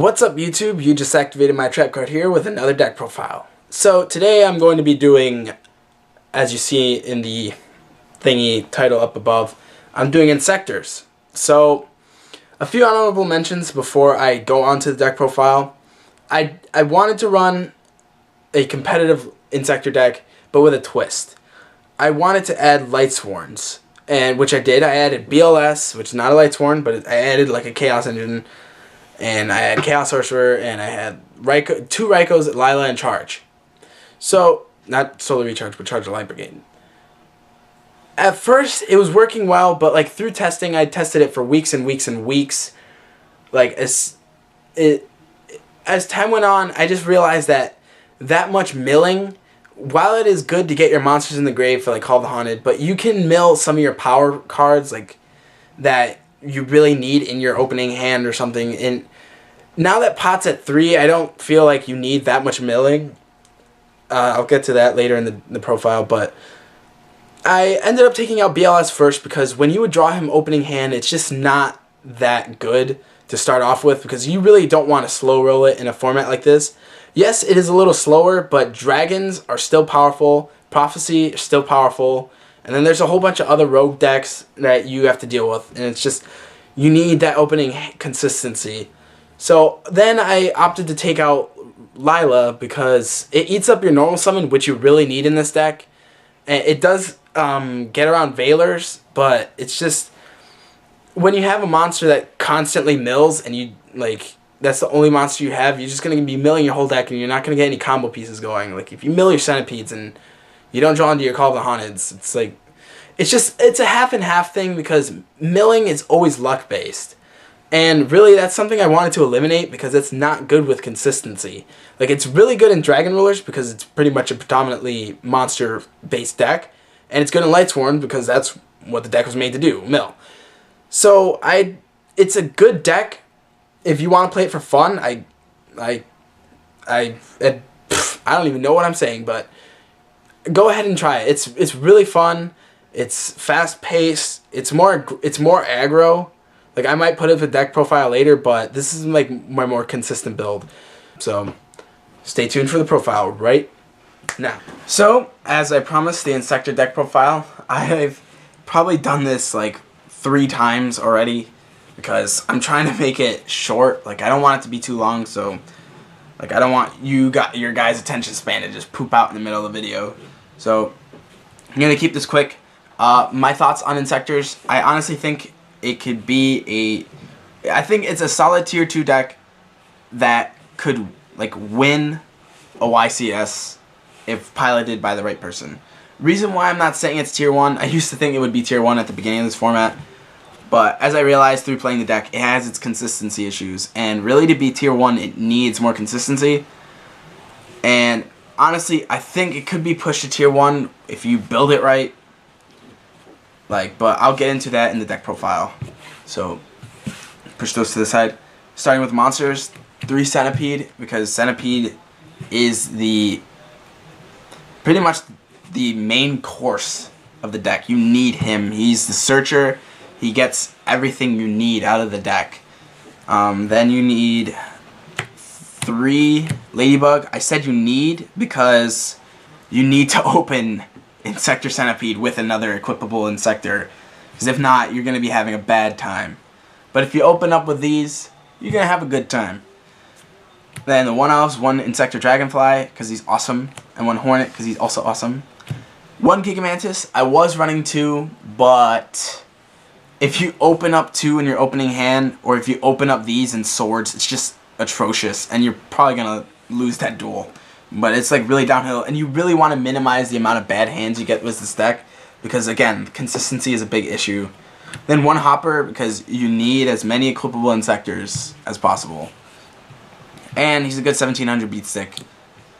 What's up YouTube? You just activated my trap card here with another deck profile. So today I'm going to be doing, as you see in the thingy title up above, I'm doing Inzektors. So a few honorable mentions before I go on to the deck profile. I wanted to run a competitive Inzektor deck, but with a twist. I wanted to add Lightsworns, and which I did. I added BLS, which is not a Lightsworn, but I added like a Chaos Engine. And I had Chaos Sorcerer, and I had two Raikos, Lila, and Charge. So, not Solar Recharge, but Charge the Light Brigade. At first, it was working well, but like through testing, I tested it for weeks and weeks and weeks. Like, as time went on, I just realized that much milling, while it is good to get your monsters in the grave for like Call of the Haunted, but you can mill some of your power cards like that you really need in your opening hand or something. And now that Pot's at 3, I don't feel like you need that much milling. I'll get to that later in the profile, but I ended up taking out BLS first because when you would draw him opening hand, it's just not that good to start off with because you really don't want to slow roll it in a format like this. Yes, it is a little slower, but Dragons are still powerful, Prophecy is still powerful, and then there's a whole bunch of other rogue decks that you have to deal with, and it's just, you need that opening consistency. So then I opted to take out Lila because it eats up your normal summon, which you really need in this deck. And it does get around Veilers, but it's just, when you have a monster that constantly mills, and you, like, that's the only monster you have, you're just going to be milling your whole deck, and you're not going to get any combo pieces going. Like, if you mill your Centipedes and you don't draw into your Call of the Haunteds, it's like, it's a half and half thing because milling is always luck based. And really that's something I wanted to eliminate because it's not good with consistency. Like, it's really good in Dragon Rulers because it's pretty much a predominantly monster based deck. And it's good in Lightsworn because that's what the deck was made to do, mill. So it's a good deck if you want to play it for fun. I don't even know what I'm saying, but go ahead and try it. It's really fun. It's fast paced. It's more aggro. Like, I might put it in the deck profile later, but this is like my more consistent build. So stay tuned for the profile right now. So as I promised, the Inzektor deck profile, I've probably done this like 3 times already because I'm trying to make it short. Like, I don't want it to be too long, so like I don't want your guys' attention span to just poop out in the middle of the video. So I'm gonna keep this quick. My thoughts on Inzektors. I honestly think it could be I think it's a solid tier 2 deck that could like win a YCS if piloted by the right person. Reason why I'm not saying it's tier 1, I used to think it would be tier 1 at the beginning of this format, but as I realized through playing the deck, it has its consistency issues, and really to be tier 1 it needs more consistency. And honestly, I think it could be pushed to tier 1 if you build it right. Like, but I'll get into that in the deck profile. So push those to the side. Starting with monsters, 3 Centipede, because Centipede is pretty much the main course of the deck. You need him. He's the searcher. He gets everything you need out of the deck. Then you need 3 Ladybug. I said you need because you need to open Inzektor Centipede with another equipable Inzektor, because if not, you're going to be having a bad time. But if you open up with these, you're going to have a good time. Then the 1-offs, 1 Inzektor Dragonfly, because he's awesome, and 1 Hornet, because he's also awesome. 1 Gigamantis, I was running 2, but if you open up 2 in your opening hand, or if you open up these in swords, it's just atrocious, and you're probably going to lose that duel. But it's like really downhill, and you really want to minimize the amount of bad hands you get with this deck because, again, consistency is a big issue. Then 1 Hopper because you need as many equipable Inzektors as possible. And he's a good 1700 beat stick,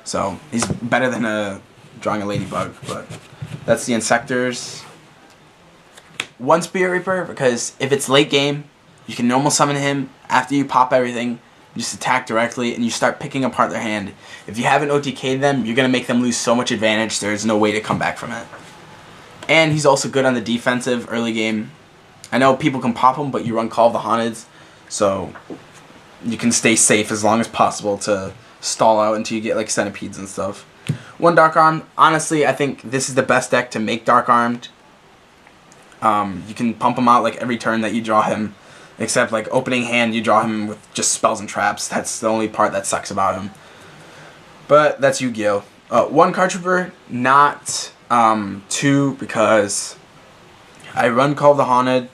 so he's better than drawing a Ladybug, but that's the Inzektors. 1 Spirit Reaper because if it's late game, you can normal summon him after you pop everything. You just attack directly, and you start picking apart their hand. If you haven't OTK'd them, you're going to make them lose so much advantage, there's no way to come back from it. And he's also good on the defensive early game. I know people can pop him, but you run Call of the Haunteds, so you can stay safe as long as possible to stall out until you get like centipedes and stuff. 1 Dark Armed. Honestly, I think this is the best deck to make Dark Armed. You can pump him out like every turn that you draw him, except like opening hand you draw him with just spells and traps. That's the only part that sucks about him. But that's Yu-Gi-Oh! 1 Card Trooper, not 2, because I run Call of the Haunted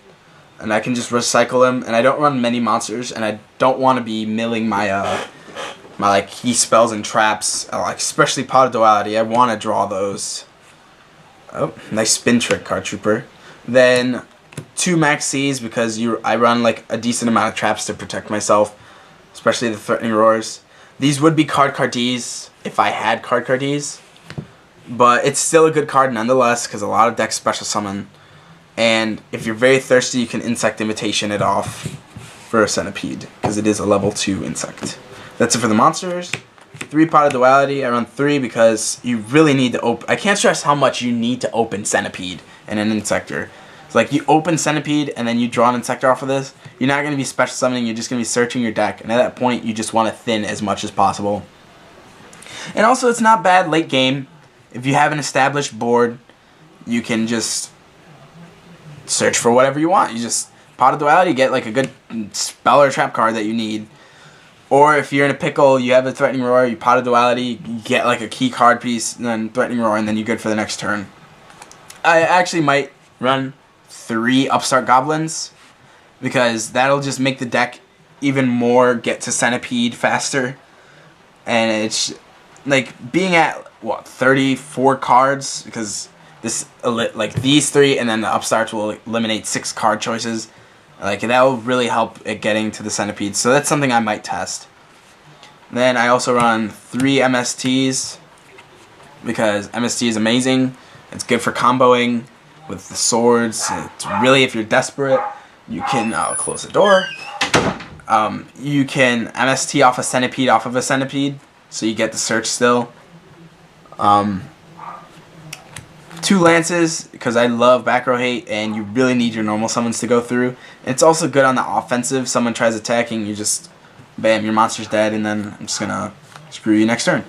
and I can just recycle them, and I don't run many monsters, and I don't want to be milling my my like key spells and traps, like especially Pot of Duality. I want to draw those. Oh, nice spin trick, Card Trooper. Then 2 Maxx because I run like a decent amount of traps to protect myself, especially the Threatining Roars. These would be Cards if I had Cards, but it's still a good card nonetheless because a lot of decks special summon. And if you're very thirsty, you can Insect Imitation it off for a Centipede, because it is a level 2 insect. That's it for the monsters. 3 Pot of Duality. I run 3 because you really need to open. I can't stress how much you need to open Centipede and an Inzektor. It's like you open Centipede and then you draw an Inzektor off of this. You're not going to be special summoning. You're just going to be searching your deck. And at that point, you just want to thin as much as possible. And also, it's not bad late game. If you have an established board, you can just search for whatever you want. You just Pot of Duality, get like a good spell or trap card that you need. Or if you're in a pickle, you have a Threatining Roar, you Pot of Duality, you get like a key card piece, and then Threatining Roar, and then you're good for the next turn. I actually might run 3 Upstart Goblins, because that'll just make the deck even more get to Centipede faster. And it's like being at what, 34 cards, because this like these 3 and then the Upstarts will eliminate 6 card choices. Like that will really help it getting to the Centipede. So that's something I might test. Then I also run 3 MSTs because MST is amazing. It's good for comboing with the swords. It's really, if you're desperate, you can close the door. You can MST off a Centipede off of a Centipede, so you get the search still. 2 Lances, because I love back row hate, and you really need your normal summons to go through. And it's also good on the offensive. Someone tries attacking, you just, bam, your monster's dead, and then I'm just gonna screw you next turn.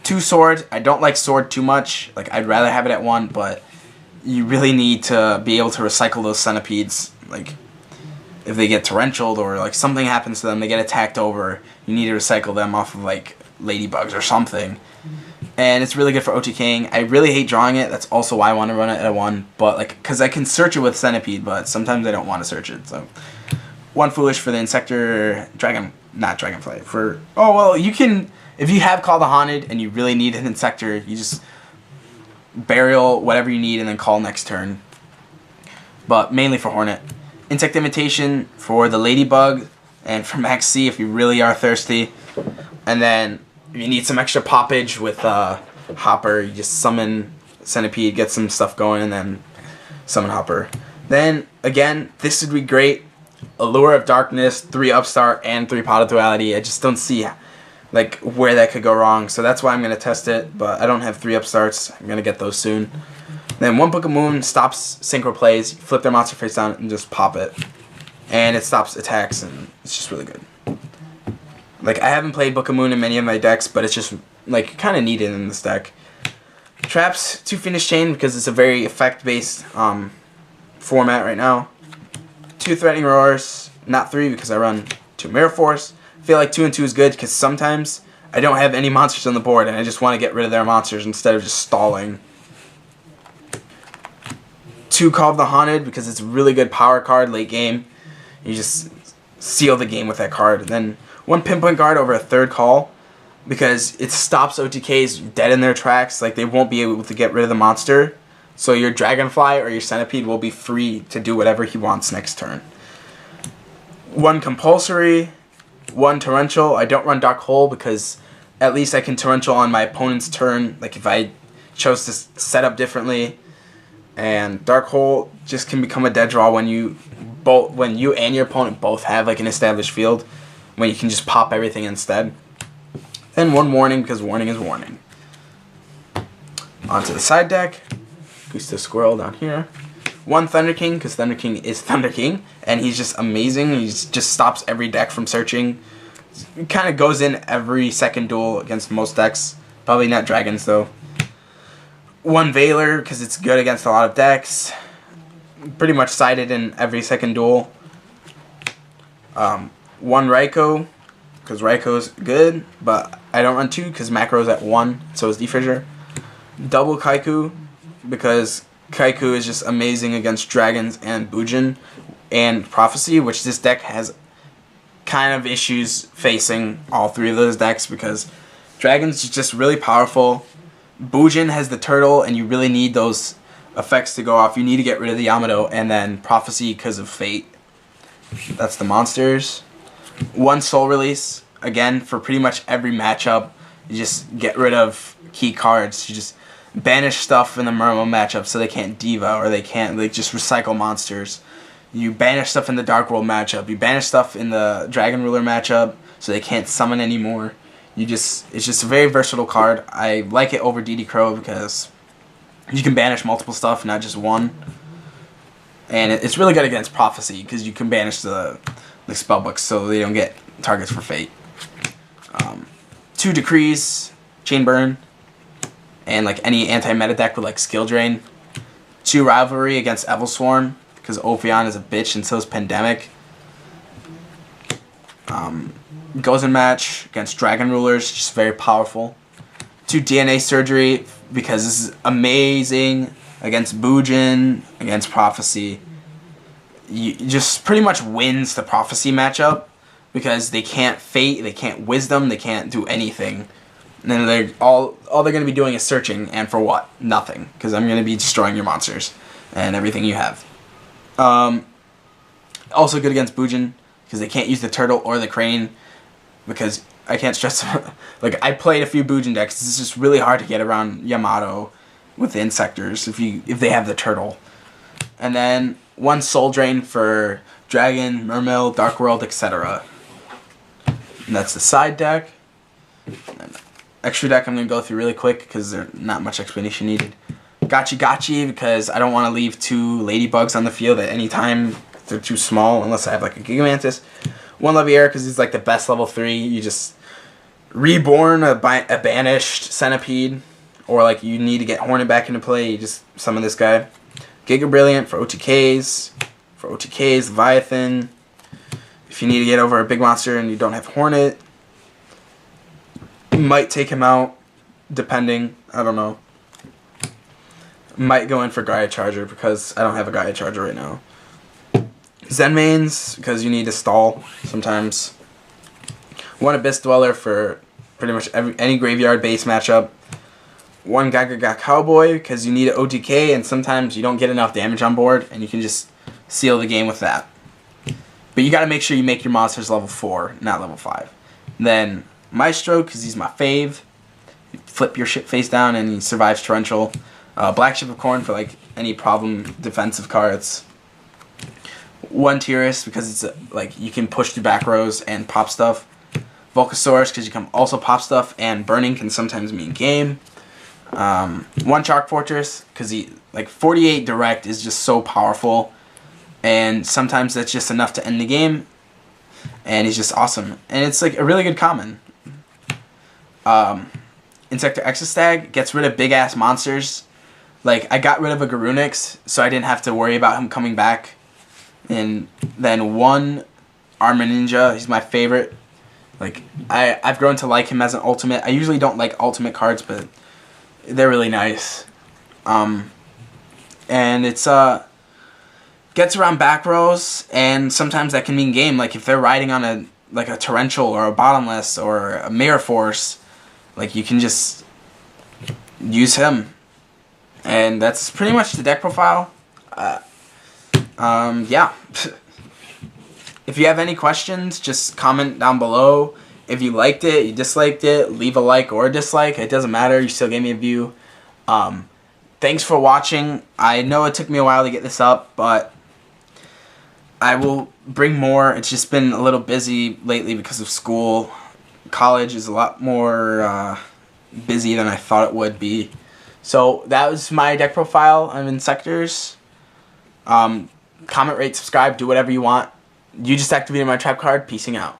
2 Sword. I don't like Sword too much. Like, I'd rather have it at 1, but you really need to be able to recycle those Centipedes. Like, if they get torrentialed or like something happens to them, they get attacked over, you need to recycle them off of like Ladybugs or something. And it's really good for OTKing. I really hate drawing it. That's also why I want to run it at 1. But like, because I can search it with Centipede, but sometimes I don't want to search it. So 1 Foolish for the Inzektor not Dragonfly. For, oh well, you can, if you have Call the Haunted and you really need an Inzektor, you just burial whatever you need and then call next turn. But mainly for Hornet. Insect Imitation for the Ladybug and for Maxx if you really are thirsty. And then if you need some extra poppage with Hopper, you just summon Centipede, get some stuff going, and then summon Hopper. Then, again, this would be great. Allure of Darkness, 3 Upstart, and 3 Pot of Duality. I just don't see like where that could go wrong, so that's why I'm going to test it, but I don't have 3 Upstarts. I'm going to get those soon. Then 1 Book of Moon stops synchro plays, flip their monster face down, and just pop it. And it stops attacks, and it's just really good. Like, I haven't played Book of Moon in many of my decks, but it's just, like, kind of needed in this deck. Traps, 2 Fiendish Chain, because it's a very effect-based format right now. 2 Threatining Roars, not 3, because I run 2 Mirror Force. I feel like 2 and 2 is good, because sometimes I don't have any monsters on the board, and I just want to get rid of their monsters instead of just stalling. 2 Call of the Haunted, because it's a really good power card late game. You just seal the game with that card. And then 1 Pinpoint Guard over a 3rd call, because it stops OTKs dead in their tracks. Like, they won't be able to get rid of the monster. So your Dragonfly or your Centipede will be free to do whatever he wants next turn. 1 Compulsory, 1 Torrential. I don't run Dark Hole because at least I can Torrential on my opponent's turn. Like, if I chose to set up differently. And Dark Hole just can become a dead draw when you and your opponent both have like an established field, when you can just pop everything instead. Then 1 Warning, because Warning is Warning. Onto the side deck. Goose the Squirrel down here. One Thunder King, because Thunder King is Thunder King, and he's just amazing. He just stops every deck from searching. He kind of goes in every second duel against most decks. Probably not dragons, though. One Veiler, because it's good against a lot of decks. Pretty much sided in every second duel. One Raikou, because Raikou's good, but I don't run 2 because Macro's at 1, so is D-Fissure. Double Kaiku, because Kaiku is just amazing against dragons and Bujin and Prophecy, which this deck has kind of issues facing all 3 of those decks, because dragons is just really powerful. Bujin has the turtle, and you really need those effects to go off. You need to get rid of the Yamato, and then Prophecy because of Fate. That's the monsters. One Soul Release, again, for pretty much every matchup. You just get rid of key cards. You just banish stuff in the Murmo matchup so they can't Diva, or they can't just recycle monsters. You banish stuff in the Dark World matchup. You banish stuff in the Dragon Ruler matchup so they can't summon anymore. It's just a very versatile card. I like it over DD Crow because you can banish multiple stuff, not just one. And it's really good against Prophecy because you can banish the spellbooks so they don't get targets for Fate. 2 Decrees, Chain Burn, and like any anti-meta deck with like Skill Drain. 2 Rivalry against Evilswarm because Ophion is a bitch and so is Pandemic. Goes in match against Dragon Rulers, just very powerful. 2 DNA Surgery because this is amazing against Bujin, against Prophecy. You just pretty much wins the Prophecy matchup because they can't Fate, they can't Wisdom, they can't do anything. And then they're all they're going to be doing is searching, and for what? Nothing, because I'm going to be destroying your monsters and everything you have. Also good against Bujin because they can't use the turtle or the crane, because I can't stress like I played a few Bujin decks. It's just really hard to get around Yamato with the Insectors if they have the turtle. And then 1 Soul Drain for Dragon, Mermail, Dark World, etc. And that's the side deck. And extra deck I'm going to go through really quick because there's not much explanation needed. Gachi because I don't want to leave 2 Ladybugs on the field at any time. They're too small unless I have like a Gigamantis. 1 Leviair because he's like the best level 3. You just reborn a banished Centipede, or like you need to get Hornet back into play, you just summon this guy. Giga Brilliant for OTKs. For OTKs, Leviathan. If you need to get over a big monster and you don't have Hornet, you might take him out, depending. I don't know. Might go in for Gaia Charger because I don't have a Gaia Charger right now. Zen Mains, because you need to stall sometimes. 1 Abyss Dweller for pretty much any graveyard base matchup. 1 Gaga Cowboy, because you need an OTK and sometimes you don't get enough damage on board and you can just seal the game with that. But you got to make sure you make your monsters level 4, not level 5. Then Maestro, because he's my fave. You flip your ship face down and he survives Torrential. Black Ship of Corn for like any problem defensive cards. 1 Tyrus because it's like you can push through back rows and pop stuff. Volcasaurus because you can also pop stuff, and burning can sometimes mean game. 1 Shark Fortress because he like 48 direct is just so powerful, and sometimes that's just enough to end the game, and he's just awesome, and it's like a really good common. Inzektor Exostag gets rid of big ass monsters. Like I got rid of a Garunix so I didn't have to worry about him coming back. And then 1 Armor Ninja, he's my favorite. Like I've grown to like him as an ultimate. I usually don't like ultimate cards, but they're really nice. And it's gets around back rows, and sometimes that can mean game. Like if they're riding on a Torrential or a Bottomless or a Mirror Force, like you can just use him. And that's pretty much the deck profile. Yeah. If you have any questions, just comment down below. If you liked it, you disliked it, leave a like or a dislike. It doesn't matter. You still gave me a view. Thanks for watching. I know it took me a while to get this up, but I will bring more. It's just been a little busy lately because of school. College is a lot more busy than I thought it would be. So that was my deck profile of Inzektor's. Comment, rate, subscribe, do whatever you want. You just activated my trap card. Peacing out.